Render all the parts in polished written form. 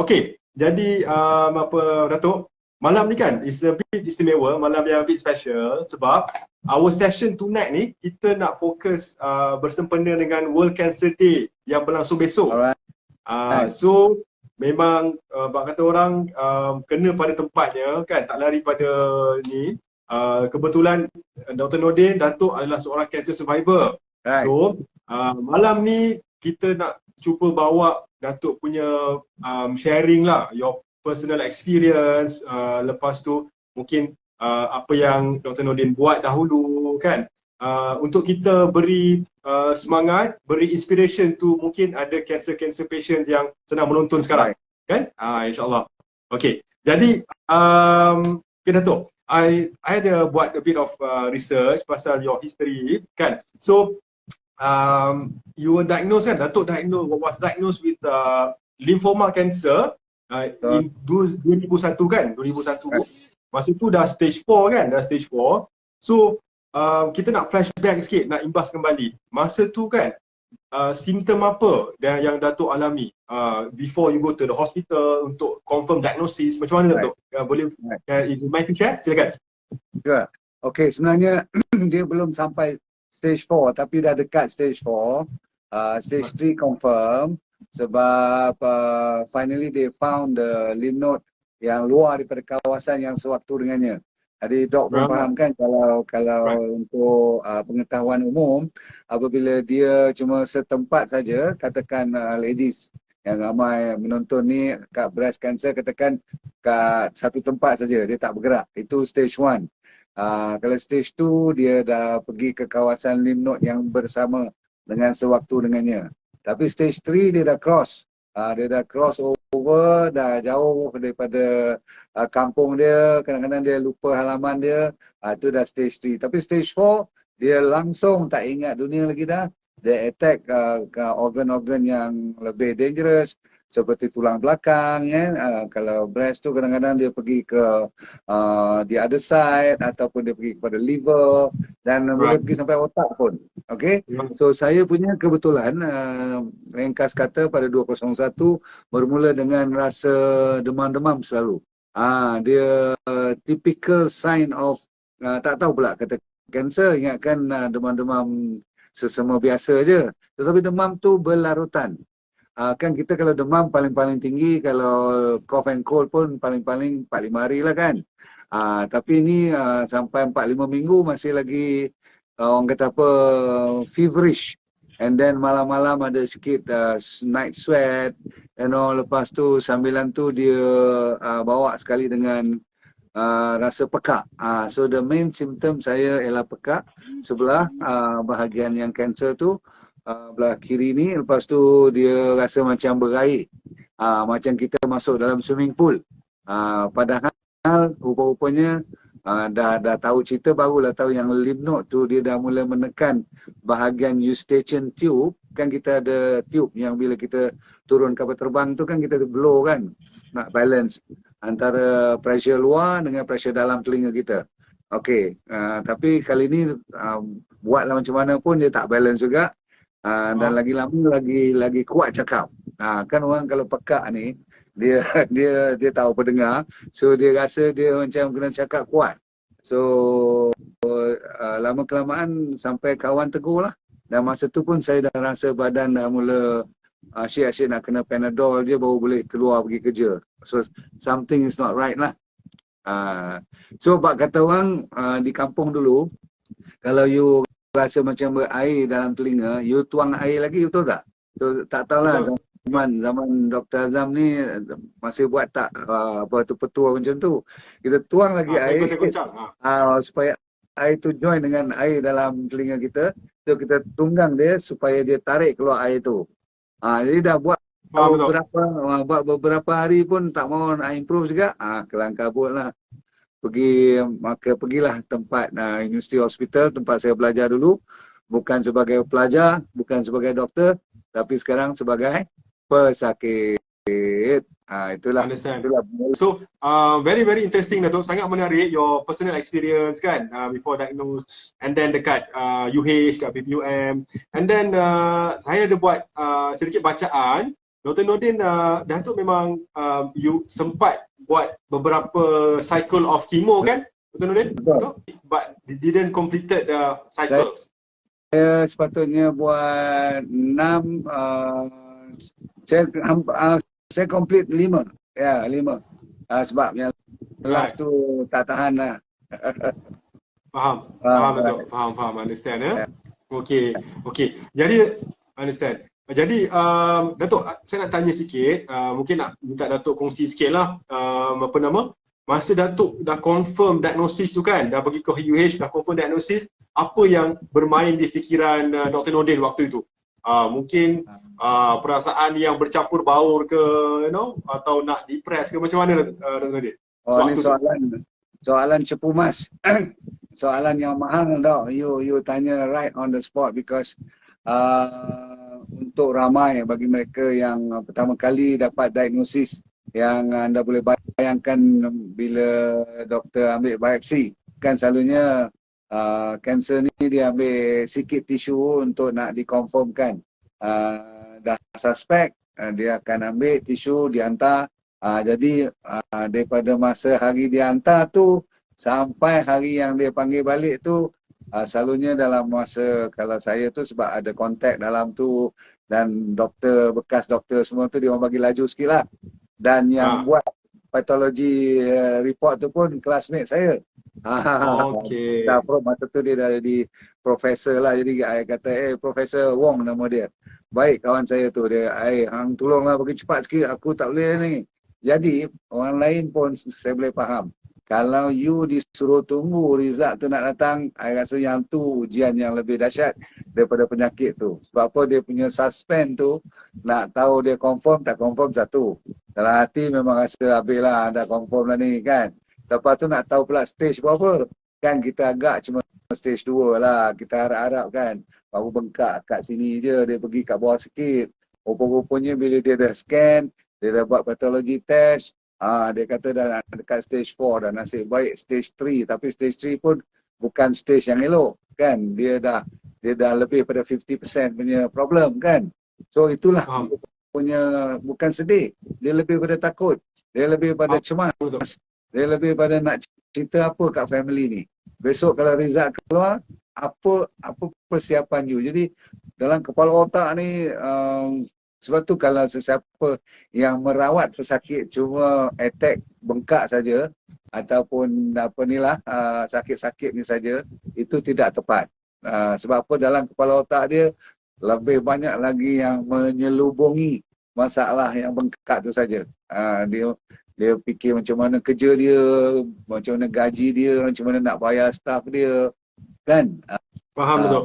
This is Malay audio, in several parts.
Okay, jadi apa Datuk, malam ni kan is a bit istimewa, malam yang a bit special sebab our session tonight ni kita nak fokus bersempena dengan World Cancer Day yang berlangsung besok. Alright. So memang bak kata orang kena pada tempatnya kan, tak lari pada ni. Kebetulan Dr. Nordin Datuk adalah seorang cancer survivor. Right. So malam ni kita nak cuba bawa Datuk punya sharing lah, your personal experience, lepas tu mungkin apa yang Dr. Nordin buat dahulu kan, untuk kita beri semangat, beri inspiration tu mungkin ada cancer patients yang sedang menonton sekarang kan, insyaAllah. Okay, jadi okay Datuk, I ada buat a bit of research pasal your history kan. So you were diagnosed kan, Datuk was diagnosed with lymphoma cancer in 2001 kan, 2001. Masa tu dah stage 4 kan, dah stage 4. So kita nak flashback sikit, nak imbas kembali. Masa tu kan simptom apa yang Datuk alami before you go to the hospital untuk confirm diagnosis, macam mana Datuk? Boleh is it mind to share? Silakan. Sure. Okay, sebenarnya dia belum sampai stage 4 tapi dah dekat stage 4. Stage 3 confirm sebab finally they found the lymph node yang luar daripada kawasan yang sewaktu dengannya. Jadi dok pun faham kan, kalau untuk pengetahuan umum, apabila dia cuma setempat saja, katakan ladies yang ramai menonton ni kat breast cancer, katakan kat satu tempat saja, dia tak bergerak, itu stage 1. Kalau stage 2 dia dah pergi ke kawasan lymph node yang bersama dengan sewaktu dengannya. Tapi stage 3 dia dah cross. Dia dah cross over, dah jauh daripada kampung dia, kadang-kadang dia lupa halaman dia, itu dah stage 3. Tapi stage 4, dia langsung tak ingat dunia lagi dah. Dia attack organ-organ yang lebih dangerous, seperti tulang belakang, kalau breast tu kadang-kadang dia pergi ke the other side, ataupun dia pergi kepada liver, dan boleh pergi sampai otak pun. Okay, so saya punya kebetulan ringkas kata pada 2001 bermula dengan rasa demam-demam selalu. Dia typical sign of tak tahu pula kata kanser, ingatkan demam-demam sesama biasa je, tetapi demam tu berlarutan. Kan kita kalau demam paling-paling tinggi, kalau cough and cold pun paling-paling 4-5 hari lah kan. Tapi ni sampai 4-5 minggu masih lagi orang kata apa, feverish. And then malam-malam ada sikit night sweat, lepas tu sambilan tu dia bawa sekali dengan rasa pekak. So the main symptom saya ialah pekak sebelah bahagian yang kanser tu, belah kiri ni. Lepas tu dia rasa macam berair, macam kita masuk dalam swimming pool. Padahal rupa-rupanya dah tahu cerita, barulah tahu yang lymph node tu dia dah mula menekan bahagian eustachian tube. Kan kita ada tube yang bila kita turun kapal terbang tu kan kita blow kan, nak balance antara pressure luar dengan pressure dalam telinga kita. Okey, tapi kali ni buatlah macam mana pun dia tak balance juga. Dan lagi lama lagi kuat cakap. Kan orang kalau pekak ni dia tahu pendengar, so dia rasa dia macam kena cakap kuat. So lama kelamaan sampai kawan tegur lah. Dan masa tu pun saya dah rasa badan dah mula asyik-asyik nak kena Panadol je baru boleh keluar pergi kerja. So something is not right lah. So bak kata orang di kampung dulu, kalau you rasa macam berair dalam telinga, you tuang air lagi, betul tak? So tak tahulah zaman Dr. Azam ni masih buat tak apa tu petua macam tu. Kita tuang lagi air supaya air tu join dengan air dalam telinga kita. So kita tunggang dia supaya dia tarik keluar air tu. Jadi dah buat beberapa hari pun tak mau nak improve juga. Kelang kabut lah. Pergilah tempat University Hospital, tempat saya belajar dulu, bukan sebagai pelajar, bukan sebagai doktor, tapi sekarang sebagai pesakit. Itulah. So very very interesting Datuk, sangat menarik your personal experience kan, before diagnosed, and then dekat UH, kat BPUM, and then saya ada buat sedikit bacaan Dr. Nordin, Datuk memang you sempat buat beberapa cycle of chemo kan? Dr. Nordin? Betul. But didn't completed the cycles. Saya sepatutnya buat 6, saya complete 5. Ya, 5. Sebab yang last tu tak tahan lah. Faham betul. Faham, understand ya. Okey. Jadi understand. Jadi Datuk, saya nak tanya sikit, mungkin nak minta Datuk kongsi sikit lah, masa Datuk dah confirm diagnosis tu kan, dah pergi ke UH, dah confirm diagnosis, apa yang bermain di fikiran Dr. Nordin waktu itu? Mungkin perasaan yang bercampur baur ke, atau nak depress ke, macam mana Dr. Nordin? Ni soalan cepu mas. Soalan yang mahal tau. You tanya right on the spot because untuk ramai bagi mereka yang pertama kali dapat diagnosis, yang anda boleh bayangkan bila doktor ambil biopsi, kan selalunya kanser ni dia ambil sikit tisu untuk nak dikonfirmkan. Dah suspek, dia akan ambil tisu, dihantar. Jadi daripada masa hari dihantar tu sampai hari yang dia panggil balik tu, selalunya dalam masa, kalau saya tu sebab ada kontak dalam tu dan bekas doktor semua tu, dia orang bagi laju sikit lah. Dan yang buat pathology report tu pun classmate saya. Okey. Masa tu dia dah jadi profesor lah. Jadi saya kata, Profesor Wong nama dia. Baik kawan saya tu, dia, hang tolonglah bagi cepat sikit, aku tak boleh ni. Jadi orang lain pun saya boleh faham. Kalau you disuruh tunggu result tu nak datang, saya rasa yang tu ujian yang lebih dahsyat daripada penyakit tu. Sebab apa, dia punya suspend tu, nak tahu dia confirm tak confirm satu. Dalam hati memang rasa habis lah, dah confirm lah ni kan. Lepas tu nak tahu pula stage berapa. Kan kita agak cuma stage 2 lah, kita harap-harap kan. Baru bengkak kat sini je, dia pergi kat bawah sikit. Rupa-rupanya bila dia dah scan, dia dah buat pathology test, dia kata dah dekat stage 4 dah, nasib baik stage 3, tapi stage 3 pun bukan stage yang elok kan, dia dah lebih pada 50% punya problem kan. So itulah punya, bukan sedih, dia lebih pada takut, dia lebih pada cemas, dia lebih pada nak cerita apa kat family ni. Besok kalau result keluar, apa persiapan you. Jadi dalam kepala otak ni, sebab tu kalau sesiapa yang merawat pesakit cuma attack bengkak saja ataupun sakit-sakit ni saja, itu tidak tepat. Sebab apa, dalam kepala otak dia lebih banyak lagi yang menyelubungi masalah yang bengkak tu saja. Dia fikir macam mana kerja dia, macam mana gaji dia, macam mana nak bayar staff dia kan. Faham betul.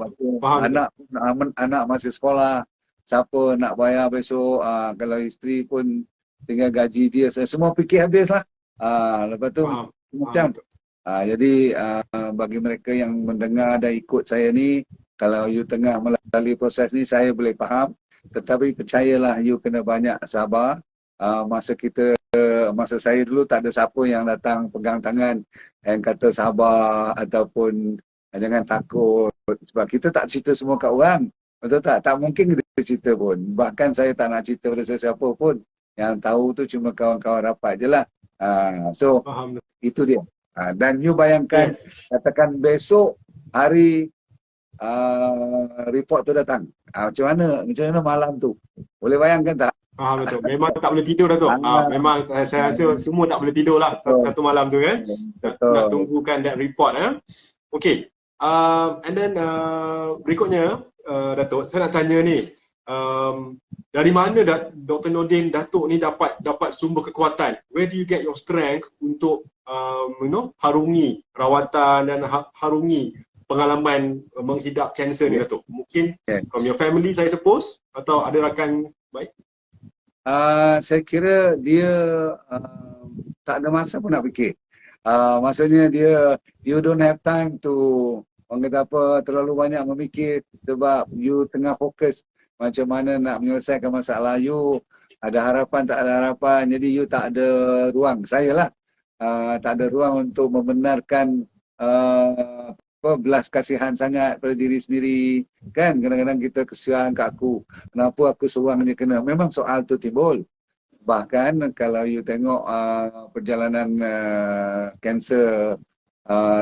Anak masih sekolah, siapa nak bayar besok, kalau isteri pun tinggal gaji dia, semua fikir habis lah. Lepas tu macam jadi bagi mereka yang mendengar dan ikut saya ni, kalau you tengah melalui proses ni, saya boleh faham, tetapi percayalah, you kena banyak sabar. Masa saya dulu tak ada siapa yang datang pegang tangan yang kata sabar ataupun jangan takut, sebab kita tak cerita semua kat orang. Betul tak? Tak mungkin kita cerita pun. Bahkan saya tak nak cerita pada sesiapa pun. Yang tahu tu cuma kawan-kawan rapat je lah. So, itu dia. Dan you bayangkan, katakan besok hari report tu datang. Macam mana malam tu? Boleh bayangkan tak? Betul. Memang tak boleh tidur dah tu. Memang saya rasa semua tak boleh tidur lah satu malam tu kan. Nak tunggukan that report. Okay. And then berikutnya, Datuk, saya nak tanya ni, dari mana Dr. Nordin, Datuk ni dapat sumber kekuatan? Where do you get your strength untuk harungi rawatan dan harungi pengalaman menghidap kanser ni, Datuk? Mungkin from your family, saya suppose, atau ada rakan baik? Saya kira dia tak ada masa pun nak fikir. Maksudnya you don't have time to, orang kata apa, terlalu banyak memikir, sebab you tengah fokus macam mana nak menyelesaikan masalah you. Ada harapan, tak ada harapan, jadi you tak ada ruang. Saya lah tak ada ruang untuk membenarkan belas kasihan sangat pada diri sendiri kan. Kadang-kadang kita kesian kat aku, kenapa aku seorang je kena. Memang soal tu timbul. Bahkan kalau you tengok perjalanan kanser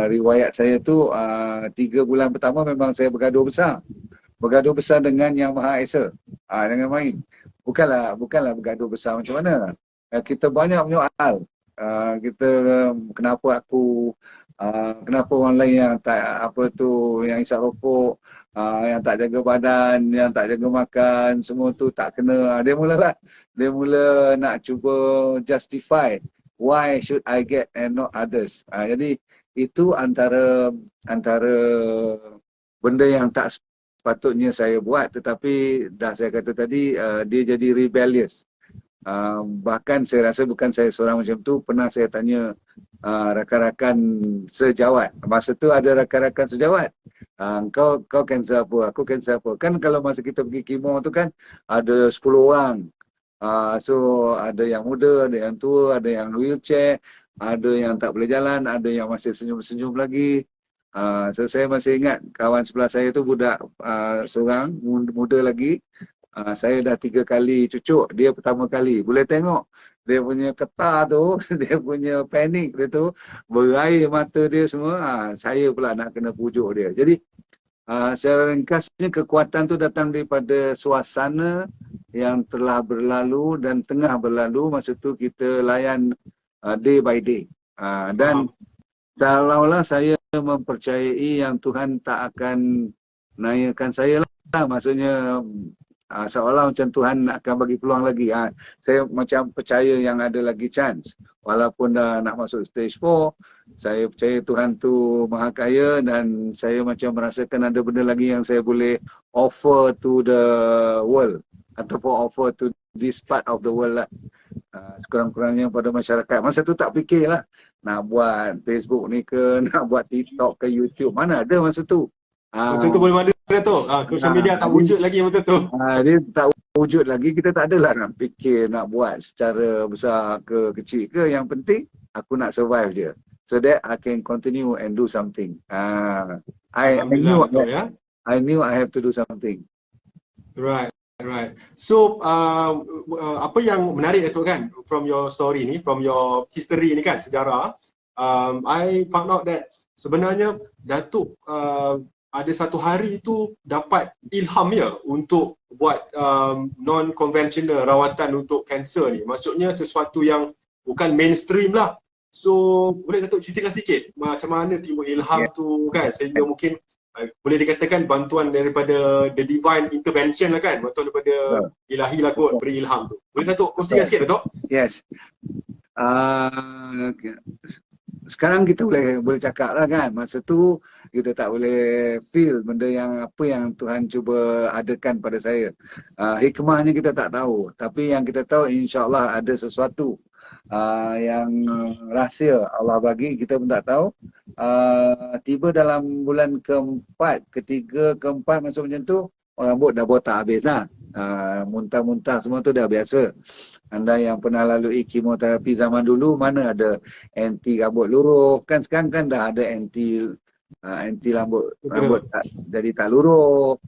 riwayat saya tu 3 bulan pertama memang saya bergaduh besar dengan Yang Maha Esa. Jangan main. Bukanlah bergaduh besar macam mana. Kita banyak menyoal. Kita kenapa aku, kenapa orang lain yang tak yang isap rokok, yang tak jaga badan, yang tak jaga makan, semua tu tak kena. Dia mula nak cuba justify why should I get and not others. Jadi itu antara benda yang tak sepatutnya saya buat, tetapi dah saya kata tadi dia jadi rebellious. Bahkan saya rasa bukan saya seorang macam tu, pernah saya tanya rakan-rakan sejawat. Masa tu ada rakan-rakan sejawat. Kau kanser apa? Aku kanser apa? Kan kalau masa kita pergi kemo tu kan ada 10 orang. So ada yang muda, ada yang tua, ada yang wheelchair, ada yang tak boleh jalan, ada yang masih senyum-senyum lagi. So saya masih ingat kawan sebelah saya tu budak seorang muda lagi. Saya dah 3 kali cucuk, dia pertama kali. Boleh tengok dia punya ketar tu, dia punya panik dia tu, berair mata dia semua. Saya pula nak kena pujuk dia. Jadi secara ringkasnya kekuatan tu datang daripada suasana yang telah berlalu dan tengah berlalu. Masa tu kita layan day by day. Dan seolah-olah saya mempercayai yang Tuhan tak akan naikkan saya lah. Maksudnya seolah macam Tuhan akan bagi peluang lagi. Saya macam percaya yang ada lagi chance. Walaupun dah nak masuk stage 4, saya percaya Tuhan tu maha kaya dan saya macam merasakan ada benda lagi yang saya boleh offer to the world. Ataupun offer to this part of the world lah. Sekurang-kurangnya pada masyarakat. Masa tu tak fikirlah nak buat Facebook ni ke, nak buat TikTok ke YouTube. Mana ada masa tu. Masa tu belum ada tu. Social media tak wujud lagi masa tu. Dia tak wujud lagi. Kita tak adalah nak fikir nak buat secara besar ke kecil ke. Yang penting aku nak survive je. So that I can continue and do something. I knew I have to do something. Right. So apa yang menarik Datuk kan from your story ni, from your history ni kan, sejarah, I found out that sebenarnya Datuk ada satu hari tu dapat ilham ya untuk buat non-conventional rawatan untuk kanser ni. Maksudnya sesuatu yang bukan mainstream lah. So boleh Datuk ceritakan sikit macam mana timbul ilham tu kan, sehingga mungkin boleh dikatakan bantuan daripada the divine intervention lah kan, bantuan daripada ilahi lah kot, beri ilham tu. Boleh Datuk kongsikan sikit Datuk? Yes. Sekarang kita boleh cakap lah kan, masa tu kita tak boleh feel benda yang apa yang Tuhan cuba adakan pada saya. Hikmahnya kita tak tahu, tapi yang kita tahu insya-Allah ada sesuatu yang rahsia Allah bagi, kita pun tak tahu. Tiba dalam bulan ketiga, keempat masuk macam tu, rambut dah botak habis lah. Muntah-muntah semua tu dah biasa. Anda yang pernah lalui kemoterapi zaman dulu, mana ada anti rambut luruh. Kan sekarang kan dah ada anti rambut jadi tak luruh.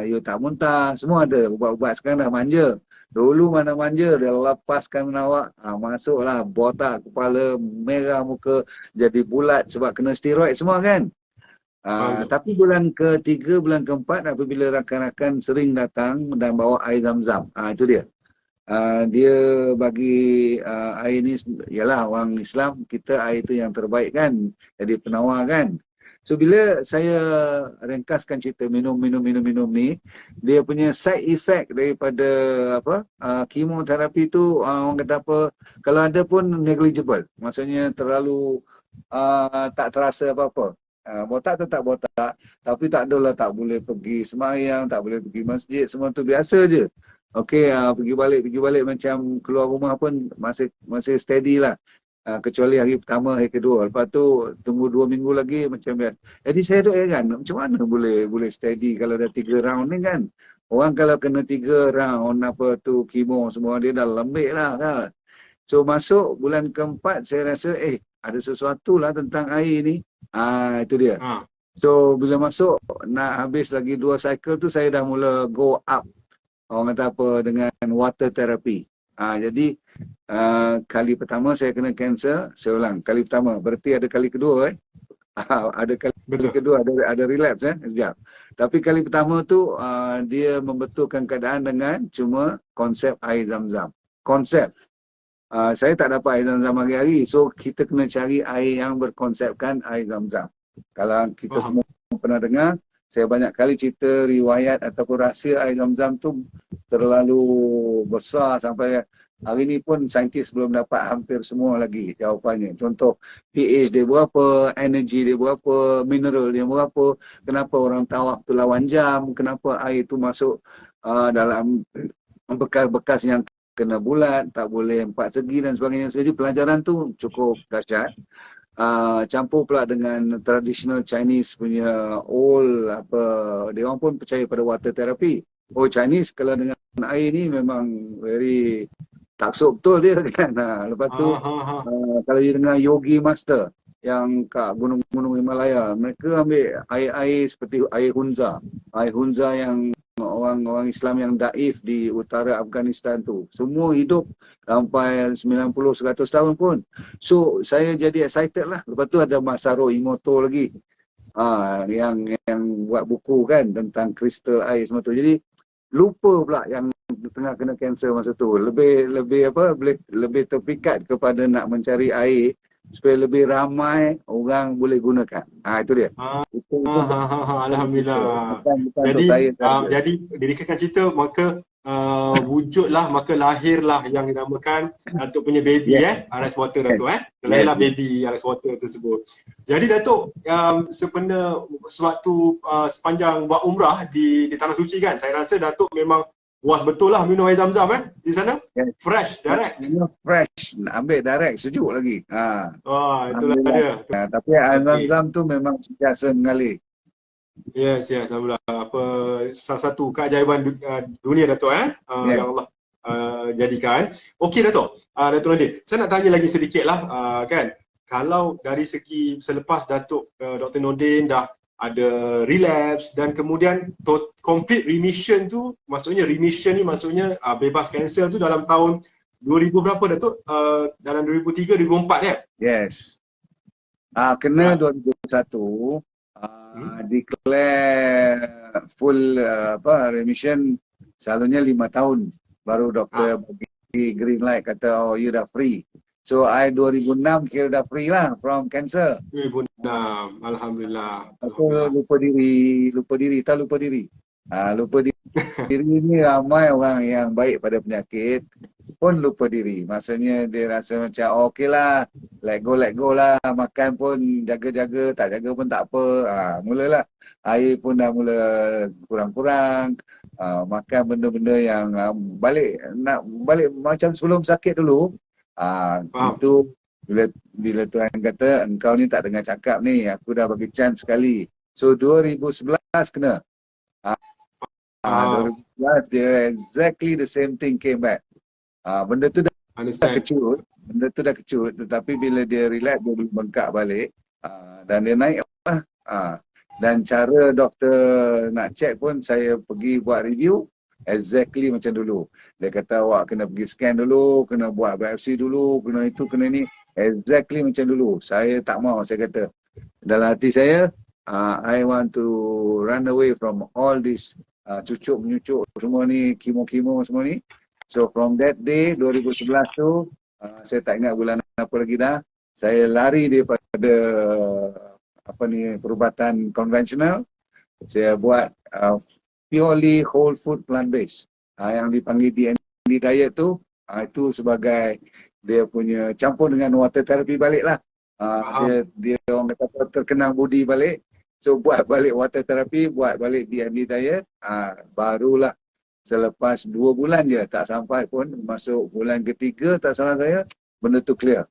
You tak muntah, semua ada. Ubat-ubat sekarang dah manja. Dulu mana manja, dia lepaskan awak, masuklah botak kepala, merah muka, jadi bulat sebab kena steroid semua kan. Tapi bulan ketiga, bulan keempat apabila rakan-rakan sering datang dan bawa air zam-zam, itu dia. Dia bagi air ni, ialah orang Islam, kita air tu yang terbaik kan, jadi penawar kan. So bila saya ringkaskan cerita minum ni, dia punya side effect daripada kemoterapi tu, orang kata apa, kalau ada pun negligible, maksudnya terlalu tak terasa apa-apa. Botak tetap botak, tapi tak adalah tak boleh pergi sembahyang, tak boleh pergi masjid, semua tu biasa je. Okey, pergi balik macam keluar rumah pun masih steady lah. Kecuali hari pertama, hari kedua. Lepas tu tunggu 2 minggu lagi macam biasa. Jadi saya duk heran, macam mana boleh steady kalau dah 3 round ni kan. Orang kalau kena 3 round kemo semua, dia dah lembik lah kan. So masuk bulan keempat saya rasa ada sesuatu lah tentang air ni. Itu dia. So bila masuk nak habis lagi 2 cycle tu saya dah mula go up. Orang kata apa dengan water therapy. Jadi kali pertama saya kena cancer, saya ulang. Kali pertama, berarti ada kali kedua ada kali Betul. kedua, ada relapse sekejap. Tapi kali pertama tu dia membetulkan keadaan dengan cuma konsep air zam-zam. Konsep. Saya tak dapat air zam-zam hari-hari. So kita kena cari air yang berkonsepkan air zam-zam. Kalau kita semua pernah dengar, saya banyak kali cerita riwayat ataupun rahsia air zam-zam tu terlalu besar sampai hari ni pun saintis belum dapat hampir semua lagi jawapannya. Contoh, pH dia berapa, energi dia berapa, mineral dia berapa, kenapa orang tawaf tu lawan jam, kenapa air tu masuk dalam bekas-bekas yang kena bulat, tak boleh 4 segi dan sebagainya. Jadi pelajaran tu cukup dahsyat. Campur pula dengan traditional Chinese punya old dia orang pun percaya pada water therapy. Chinese kalau dengan air ni memang very taksub betul dia kan. Lepas tu kalau dia dengar yogi master yang kat gunung-gunung Himalaya, mereka ambil air-air seperti air Hunza. Air Hunza yang orang Islam yang daif di utara Afghanistan tu. Semua hidup sampai 90-100 tahun pun. So saya jadi excited lah. Lepas tu ada Masaru Emoto lagi. Yang buat buku kan tentang kristal air semua tu. Jadi lupa pula yang tengah kena kanser masa tu. Lebih terpikat kepada nak mencari air supaya lebih ramai orang boleh gunakan. Itu dia. Alhamdulillah. Jadi dirikakan cerita maka wujudlah, maka lahirlah yang dinamakan Datuk punya baby Arise Water Datuk lahirlah baby Arise Water tersebut. Jadi Datuk sewaktu sepanjang buat umrah di Tanah Suci kan, saya rasa Datuk memang puas betul lah minum air zam-zam di sana. Fresh, direct. Fresh, ambil direct, sejuk lagi. Itulah dia. Tapi air zam-zam tu memang sentiasa mengalir. Yes, alhamdulillah. Salah satu keajaiban dunia Datuk yang Allah jadikan. Okey Datuk. Datuk Noordin, saya nak tanya lagi sedikit lah kan. Kalau dari segi selepas Datuk Dr. Noordin dah ada relapse dan kemudian complete remission tu, maksudnya remission ni maksudnya bebas kanser tu dalam tahun 2000 berapa Datuk? Dalam 2003, 2004 ya? Yes. Kena 2001 declare full remission selalunya 5 tahun baru doktor bagi green light kata you dah free. So I 2006 kira dah free lah from cancer. 2006, Alhamdulillah. Aku lupa diri. Lupa diri ni ramai orang yang baik pada penyakit pun lupa diri. Maksudnya dia rasa macam okey lah, let go lah. Makan pun jaga-jaga, tak jaga pun tak apa. Mulalah air pun dah mula kurang-kurang. Makan benda-benda yang balik macam sebelum sakit dulu. Itu bila Tuhan kata engkau ni tak dengar cakap ni, aku dah bagi chance sekali. So 2011 kena. 2011 dia exactly the same thing came back. Benda tu dah kecut, tetapi bila dia relax dia boleh bengkak balik dan dia naik lah. Dan cara doktor nak check pun saya pergi buat review exactly macam dulu. Dia kata awak kena pergi scan dulu, kena buat biopsi dulu, kena itu, kena ni. Exactly macam dulu. Saya tak mau, saya kata. Dalam hati saya, I want to run away from all this cucuk-menyucuk semua ni, kimo-kimo semua ni. So from that day, 2011 tu, saya tak ingat bulan apa lagi dah, saya lari daripada perubatan konvensional. Saya buat purely whole food plant based. Yang dipanggil DND diet tu, itu sebagai dia punya campur dengan water therapy balik lah. Dia orang kata terkenang budi balik. So buat balik water therapy, buat balik DND diet. Barulah selepas 2 bulan je, tak sampai pun masuk bulan ketiga tak salah saya, benda tu clear.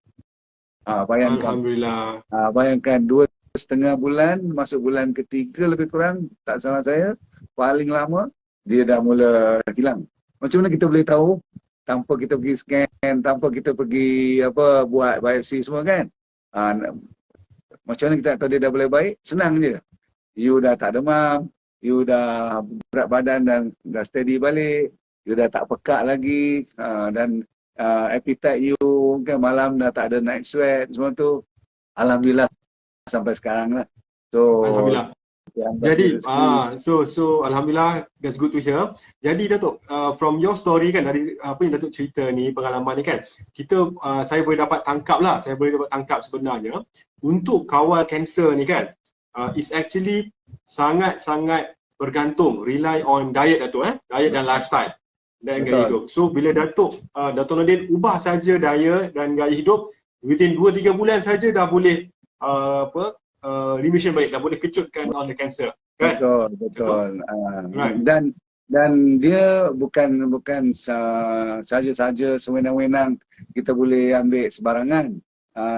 Bayangkan. Alhamdulillah. Bayangkan 2,5 bulan, masuk bulan ketiga lebih kurang, tak salah saya, paling lama dia dah mula hilang. Macam mana kita boleh tahu? Tanpa kita pergi scan, tanpa kita pergi buat biopsi semua kan. Macam mana kita tahu dia dah boleh baik? Senang je. you dah tak demam, you dah berat badan dan dah steady balik, you dah tak pekak lagi, dan appetite you kan malam dah tak ada night sweat, semua tu alhamdulillah sampai sekarang lah. So Alhamdulillah. yang Jadi, bagi rezeki. so Alhamdulillah, that's good to hear. Jadi Datuk, from your story kan, dari apa yang Datuk cerita ni, pengalaman ni kan, saya boleh dapat tangkap sebenarnya, untuk kawal kanser ni kan, is actually sangat-sangat bergantung, rely on diet Datuk, diet dan lifestyle dan gaya hidup. So bila Datuk Nordin ubah saja diet dan gaya hidup, within 2-3 bulan saja dah boleh remission balik, dah boleh kecutkan on the cancer kan. Betul. Right. Dan dia bukan saja-saja sewenang-wenang kita boleh ambil sebarangan.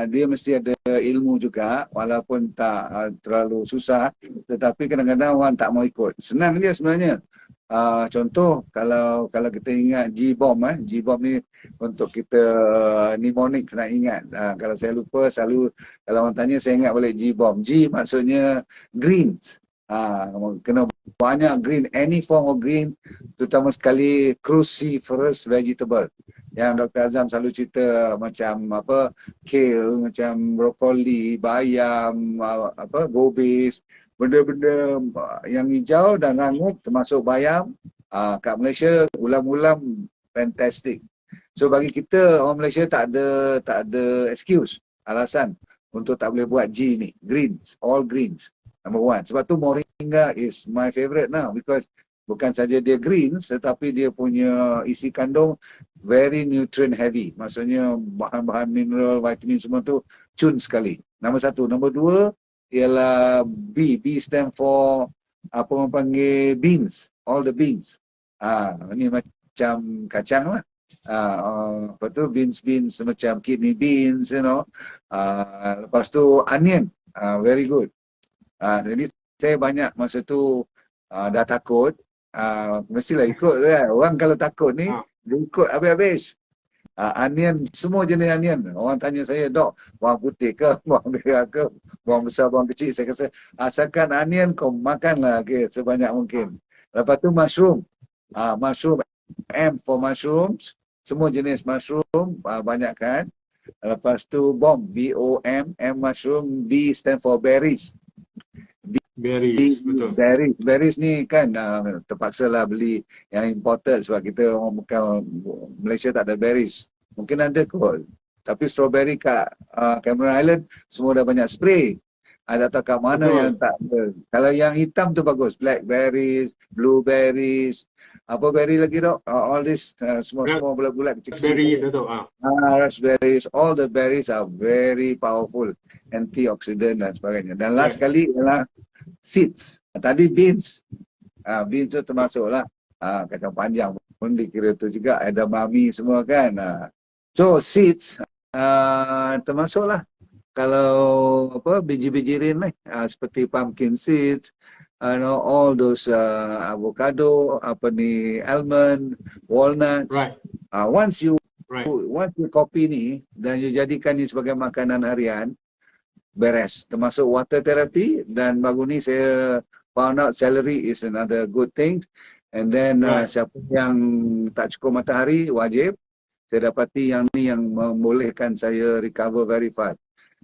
Dia mesti ada ilmu juga, walaupun tak terlalu susah, tetapi kadang-kadang orang tak mau ikut. Senang dia sebenarnya. Contoh kalau kita ingat G-bomb, G-bomb ni untuk kita mnemonic nak ingat. Kalau saya lupa selalu kalau orang tanya saya ingat balik G-bomb. G maksudnya greens. Kena banyak green, any form of green, terutama sekali cruciferous vegetable. Yang Dr. Azam selalu cerita macam kale, macam brokoli, bayam, gobis, benda-benda yang hijau dan rangup termasuk bayam. Kat Malaysia ulam-ulam fantastic. So bagi kita orang Malaysia tak ada excuse, alasan untuk tak boleh buat G ni. Greens, all greens. Number one. Sebab tu moringa is my favorite now because bukan saja dia greens tetapi dia punya isi kandung very nutrient heavy. Maksudnya bahan-bahan mineral, vitamin semua tu cun sekali. Nombor satu. Nombor dua ialah B. B stand for apa orang panggil beans. All the beans. Ni macam kacang lah. Lepas tu beans macam kidney beans, you know. Lepas tu onion. Very good. Jadi saya banyak masa tu dah takut. Mestilah ikut kan. Orang kalau takut ni, dia ikut habis-habis. Onion, semua jenis onion. Orang tanya saya, Dok, bawang putih ke, bawang merah ke, bawang besar, bawang kecil. Saya kata, asalkan onion kau makanlah sebanyak mungkin. Lepas tu mushroom. Mushroom, M for mushrooms. Semua jenis mushroom, banyak kan. Lepas tu bomb, B-O-M, M mushroom, B stand for berries. Berries, betul. Berries ni kan terpaksa lah beli yang imported sebab kita orang bukan Malaysia tak ada berries. Mungkin ada kot. Tapi strawberry kat Cameron Island semua dah banyak spray. Tak tahu kat mana betul. Yang tak ada. Kalau yang hitam tu bagus. Blackberries, blueberries. Apa berry lagi Dok? All this semua bulat-bulat kecil-kecil. Raspberries betul. Raspberries. All the berries are very powerful. Antioxidant dan sebagainya. Dan last kali ialah seeds. Tadi beans. Beans tu termasuklah. Kacang panjang pun dikira tu juga. Edamame semua kan. So seeds termasuklah. Kalau biji-biji rin seperti pumpkin seeds, all those avocado, almond, walnuts. Right. Once you copy ni dan you jadikan ni sebagai makanan harian, beres. Termasuk water therapy dan baru ni saya found out celery is another good thing. And then siapa yang tak cukup matahari wajib. Saya dapati yang ni yang membolehkan saya recover very fast.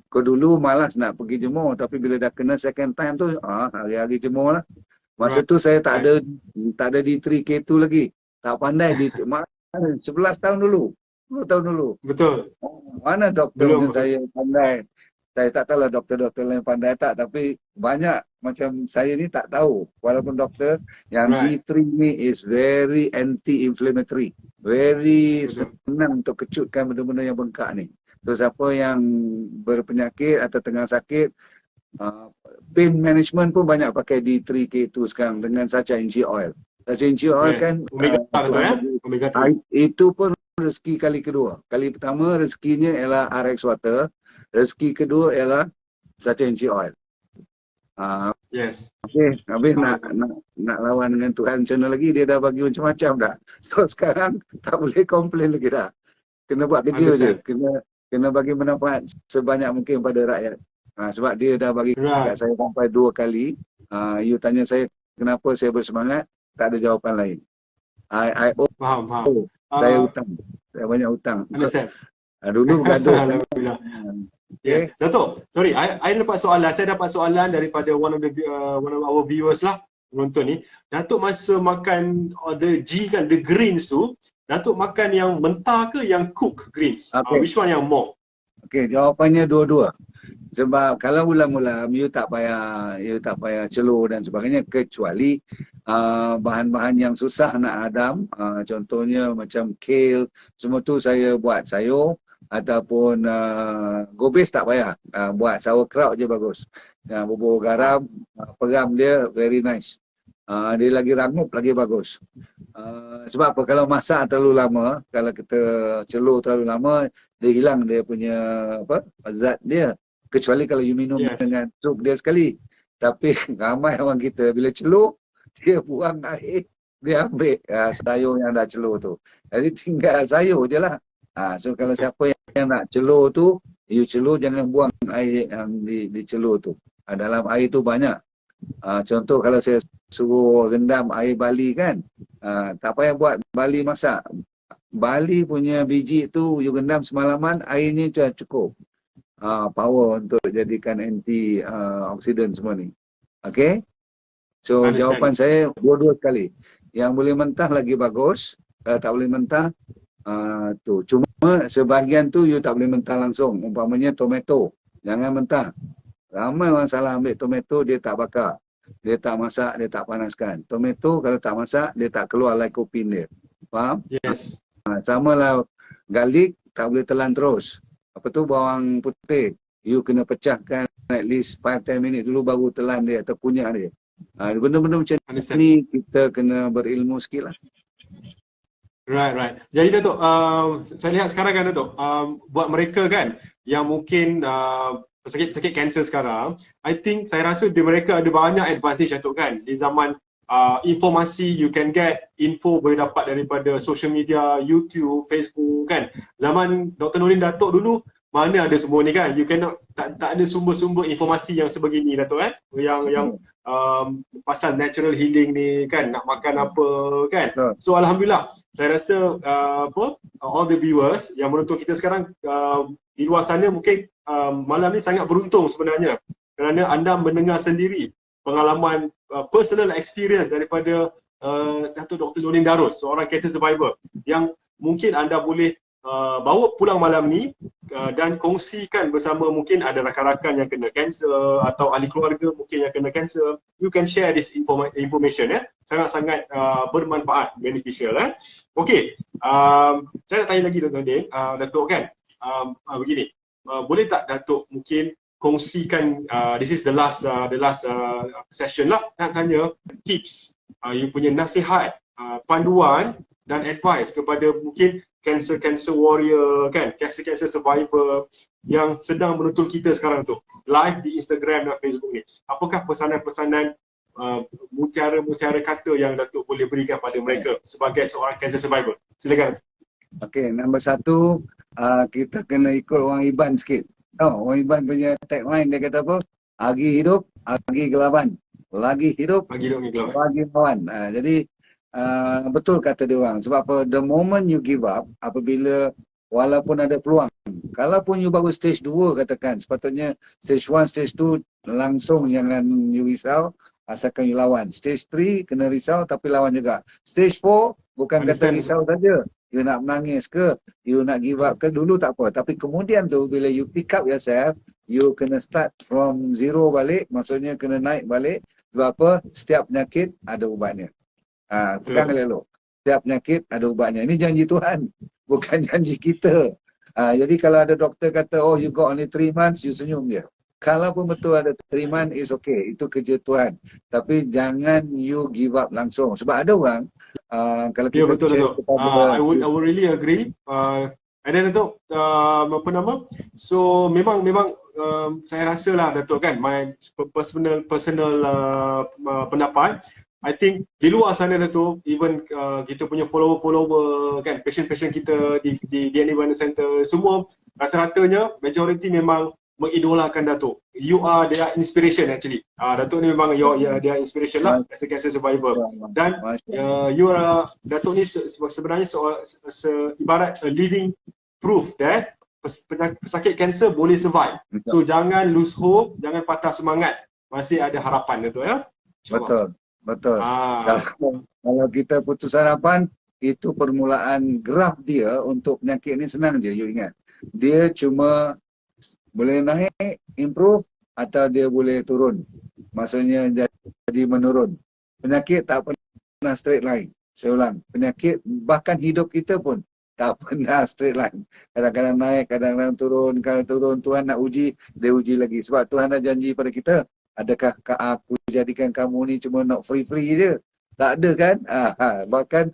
Kau dulu malas nak pergi jemur tapi bila dah kena second time tu hari-hari jemur lah. Masa tu saya tak ada D3K2 lagi. Tak pandai di 11 tahun dulu. 10 tahun dulu. Betul. Mana doktor macam saya pandai. Saya tak tahu lah doktor-doktor lain pandai tak, tapi banyak macam saya ni tak tahu. Walaupun doktor yang D3 ni is very anti-inflammatory. Very senang untuk kecutkan benda-benda yang bengkak ni. So siapa yang berpenyakit atau tengah sakit, pain management pun banyak pakai D3K2 sekarang dengan sacha inchi oil. Sacha inchi oil kan omega 3. Itu pun rezeki kali kedua. Kali pertama rezekinya ialah RX water. Rezeki kedua ialah sacha inchi oil. Yes. Okay, habis nak lawan dengan Tuhan macam mana lagi, dia dah bagi macam-macam dah. So sekarang tak boleh komplain lagi dah. Kena buat kerja je. Kena bagi manfaat sebanyak mungkin pada rakyat. Sebab dia dah bagi kat saya sampai 2 kali. You tanya saya kenapa saya bersemangat, tak ada jawapan lain. I owe, Faham. saya hutang. Saya banyak hutang. Understand. Dulu gaduh. Alhamdulillah. Okay. Yes. Dato', sorry, I dapat soalan. Saya dapat soalan daripada one of our viewers lah, penonton ni. Dato' masa makan the G kan, the greens tu, Dato' makan yang mentah ke yang cook greens? Okay. Which one yang more? Okay, jawapannya dua-dua. Sebab kalau ulam-ulam, you tak payah celur dan sebagainya, kecuali bahan-bahan yang susah nak hadam. Contohnya macam kale, semua tu saya buat sayur. Ataupun gobis tak payah, buat sauerkraut je bagus. Bubur garam, peram dia very nice. Dia lagi rangup lagi bagus. Sebab apa, kalau masak terlalu lama, kalau kita celur terlalu lama, dia hilang dia punya zat dia. Kecuali kalau you minum dengan sup dia sekali. Tapi ramai orang kita bila celur, dia buang air, dia ambil sayur yang dah celur tu. Jadi tinggal sayur je lah. So kalau siapa yang nak celur tu, you celur jangan buang air yang dicelur tu. Dalam air tu banyak. Contoh kalau saya suruh rendam air bali kan, tak payah buat bali masak. Bali punya biji tu you rendam semalaman, airnya dah cukup. Power untuk jadikan anti oksidan semua ni. Okay? So jawapan saya dua-dua sekali. Yang boleh mentah lagi bagus. Kalau tak boleh mentah, tu. Cuma sebahagian tu you tak boleh mentah langsung. Umpamanya tomato, jangan mentah. Ramai orang salah ambil tomato, dia tak bakar. Dia tak masak, dia tak panaskan. Tomato kalau tak masak, dia tak keluar lycopene dia. Faham? Yes. Sama lah garlic, tak boleh telan terus. Apa tu bawang putih, you kena pecahkan at least 5-10 minit dulu baru telan dia atau kunyah dia. Benda-benda macam ni kita kena berilmu sikit lah. Right. Jadi Dato', saya lihat sekarang kan Dato', buat mereka kan yang mungkin pesakit kanser sekarang, I think saya rasa mereka ada banyak advantage Dato' kan. Di zaman informasi, you can get info boleh dapat daripada social media, YouTube, Facebook kan. Zaman Dr. Noordin Dato' dulu, mana ada semua ni kan. You cannot, tak ada sumber-sumber informasi yang sebegini Dato' kan. Yang pasal natural healing ni kan, nak makan apa kan. So Alhamdulillah, saya rasa all the viewers yang menonton kita sekarang di luar sana mungkin malam ni sangat beruntung sebenarnya, kerana anda mendengar sendiri pengalaman personal experience daripada Dato' Dr. Noordin Darus, seorang cancer survivor, yang mungkin anda boleh bawa pulang malam ni dan kongsikan bersama. Mungkin ada rakan-rakan yang kena kanser atau ahli keluarga mungkin yang kena kanser. You can share this information sangat-sangat bermanfaat, beneficial Okay, saya nak tanya lagi Dr. Noordin, Dato' kan, begini, boleh tak Dato' mungkin kongsikan, this is the last session lah, nak tanya tips, you punya nasihat, panduan dan advice kepada mungkin cancer warrior kan, cancer survivor yang sedang menonton kita sekarang tu live di Instagram dan Facebook ni. Apakah pesanan-pesanan, mutiara-mutiara kata yang Dato' boleh berikan pada mereka sebagai seorang cancer survivor? Silakan. Okay, nombor satu, kita kena ikut orang Iban sikit. Orang Iban punya tagline dia kata apa? Agi hidup, agi gelaban. Lagi hidup, lagi lawan. Jadi betul kata dia orang. Sebab apa? The moment you give up, apabila walaupun ada peluang, kalaupun you baru stage 2 katakan, sepatutnya stage 1, stage 2 langsung jangan you risau, asalkan you lawan. Stage 3 kena risau tapi lawan juga. Stage 4 bukan kata risau saja. You nak menangis ke, you nak give up ke, dulu tak apa. Tapi kemudian tu bila you pick up yourself, you kena start from zero balik, maksudnya kena naik balik. Sebab apa? Setiap penyakit ada ubatnya. Pegang elok. Setiap penyakit ada ubatnya. Ini janji Tuhan, bukan janji kita. Jadi kalau ada doktor kata, oh you got only 3 months, you senyum je. Kalaupun betul ada 3 months, is okay. Itu kerja Tuhan. Tapi jangan you give up langsung. Sebab ada orang, kalau kita betul. I would really agree. And then Dato', apa nama? So memang saya rasa lah Dato' kan, my personal pendapat, I think di luar sana Dato', even kita punya follower kan, patient kita di DNA Wellness Center, semua rata-ratanya majority memang mengidolakan Datuk. You are their inspiration actually. Datuk ni memang their inspiration lah as a cancer survivor. Dan you are, Datuk ni sebenarnya ibarat a living proof that pesakit kanser boleh survive. So jangan lose hope, jangan patah semangat. Masih ada harapan, Datuk ya. Betul. Kalau kita putus harapan, itu permulaan graf dia untuk penyakit ni senang je, you ingat. Dia cuma boleh naik, improve, atau dia boleh turun. Maksudnya jadi menurun. Penyakit tak pernah straight line. Saya ulang, penyakit bahkan hidup kita pun tak pernah straight line. Kadang-kadang naik, kadang-kadang turun. Kalau turun, Tuhan nak uji, dia uji lagi. Sebab Tuhan dah janji pada kita, adakah aku jadikan kamu ni cuma nak free-free je? Tak ada kan? Bahkan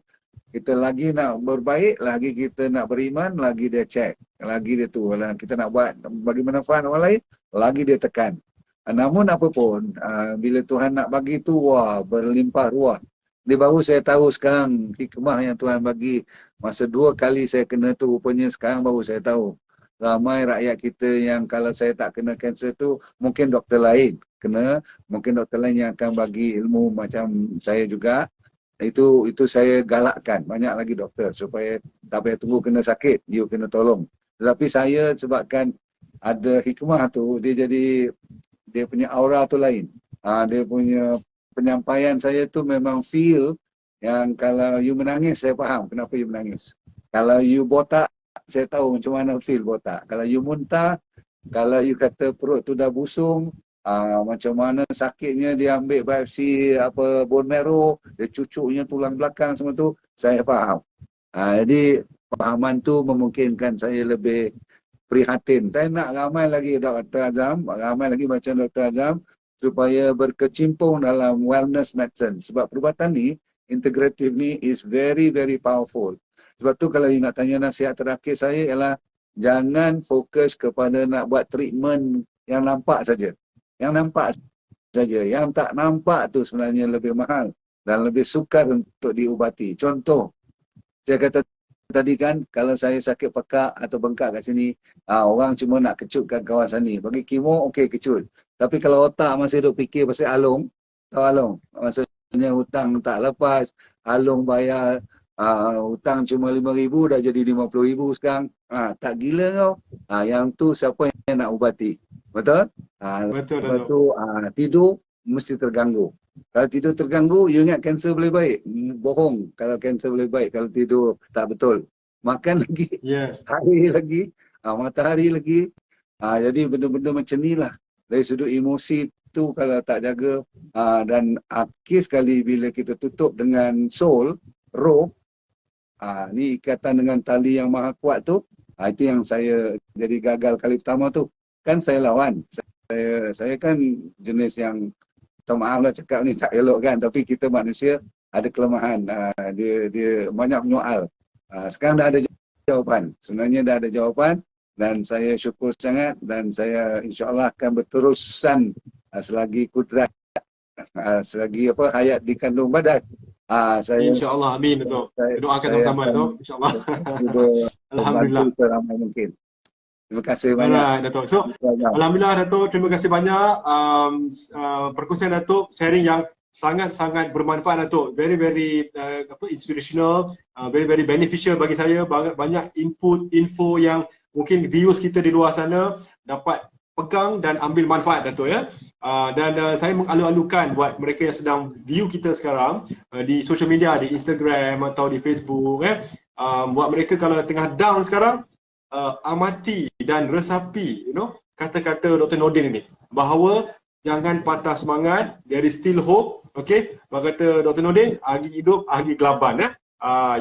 kita lagi nak berbaik, lagi kita nak beriman, lagi dia check. Lagi dia tu, kita nak buat bagi manfaat orang lain, lagi dia tekan. Namun apapun, bila Tuhan nak bagi tu, wah, berlimpah ruah. Dia baru saya tahu sekarang hikmah yang Tuhan bagi. Masa 2 kali saya kena tu, rupanya sekarang baru saya tahu. Ramai rakyat kita yang kalau saya tak kena kanser tu, mungkin doktor lain kena, mungkin doktor lain yang akan bagi ilmu macam saya juga. Itu saya galakkan banyak lagi doktor supaya tak payah tunggu kena sakit, you kena tolong. Tetapi saya sebabkan ada hikmah tu, dia punya aura tu lain. Dia punya penyampaian saya tu memang feel yang kalau you menangis, saya faham kenapa you menangis. Kalau you botak, saya tahu macam mana feel botak. Kalau you muntah, kalau you kata perut tu dah busung, macam mana sakitnya dia ambil biopsi bone marrow, dia cucuknya tulang belakang semua tu, saya faham. Jadi pahaman tu memungkinkan saya lebih prihatin. Saya nak ramai lagi Dr. Azam, ramai lagi macam Dr. Azam supaya berkecimpung dalam wellness medicine. Sebab perubatan ni, integratif ni is very very powerful. Sebab tu kalau you nak tanya nasihat terakhir saya ialah jangan fokus kepada nak buat treatment yang nampak saja. Yang nampak saja. Yang tak nampak tu sebenarnya lebih mahal dan lebih sukar untuk diubati. Contoh, saya kata tadi kan, kalau saya sakit pekak atau bengkak kat sini, orang cuma nak kecutkan kawasan ni. Bagi kemo, okey kecut. Tapi kalau otak masih duk fikir pasal alung, tahu alung? Maksudnya hutang tak lepas, alung bayar, hutang cuma 5,000 dah jadi 50,000 sekarang. Tak gila kau. Yang tu siapa yang nak ubati? Betul? Betul. Tidur mesti terganggu. Kalau tidur terganggu, you ingat kanser boleh baik? Bohong kalau kanser boleh baik kalau tidur tak betul. Makan lagi, hari lagi, matahari lagi. Jadi benda-benda macam ni lah. Dari sudut emosi tu kalau tak jaga, dan akhir sekali bila kita tutup dengan soul, roh, ni ikatan dengan tali yang maha kuat tu, itu yang saya jadi gagal kali pertama tu. Kan saya lawan. Saya kan jenis yang, maaf lah cakap ni tak elok kan, tapi kita manusia ada kelemahan. Dia banyak menyoal. Sekarang dah ada jawapan. Sebenarnya dah ada jawapan dan saya syukur sangat dan saya insya-Allah akan berterusan selagi kudrat, selagi hayat di kandung badan. Insya-Allah, amin tu. Doakan sama-sama tu, insya-Allah. Alhamdulillah seramai mungkin. Terima kasih banyak. Datuk. So, alhamdulillah Datuk, terima kasih banyak perkongsian Datuk, sharing yang sangat-sangat bermanfaat Datuk. Very very inspirational, very very beneficial bagi saya. Banyak info yang mungkin viewers kita di luar sana dapat pegang dan ambil manfaat Datuk ya. Dan saya mengalu-alukan buat mereka yang sedang view kita sekarang di social media, di Instagram atau di Facebook buat mereka kalau tengah down sekarang, amati dan resapi kata-kata Dr. Nordin ini bahawa jangan patah semangat, there is still hope. Okay, kata Dr. Nordin, agi hidup, agi kelaban.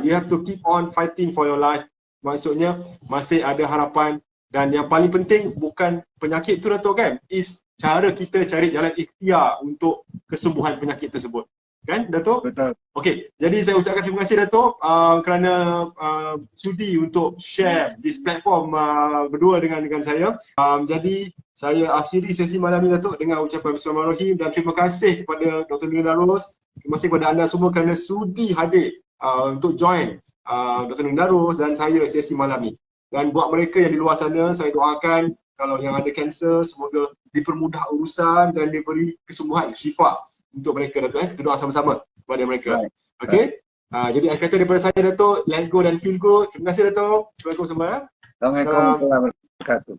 You have to keep on fighting for your life. Maksudnya masih ada harapan dan yang paling penting bukan penyakit tu Datuk kan, is cara kita cari jalan ikhtiar untuk kesembuhan penyakit tersebut. Kan Datuk? Betul. Okey, jadi saya ucapkan terima kasih Datuk kerana sudi untuk share this platform berdua dengan saya. Jadi saya akhiri sesi malam ini Datuk dengan ucapan Bismillahirrahmanirrahim dan terima kasih kepada Dr. Nordin Darus. Terima kasih kepada anda semua kerana sudi hadir untuk join Dr. Nordin Darus dan saya sesi malam ini. Dan buat mereka yang di luar sana, saya doakan kalau yang ada kanser, semoga dipermudah urusan dan diberi kesembuhan, syifa untuk mereka Dato'. Kita doa sama-sama kepada mereka. Right. Okay. Jadi akhir kata daripada saya Dato', let go dan feel good. Terima kasih Dato'. Assalamualaikum semua. Assalamualaikum warahmatullahi wabarakatuh.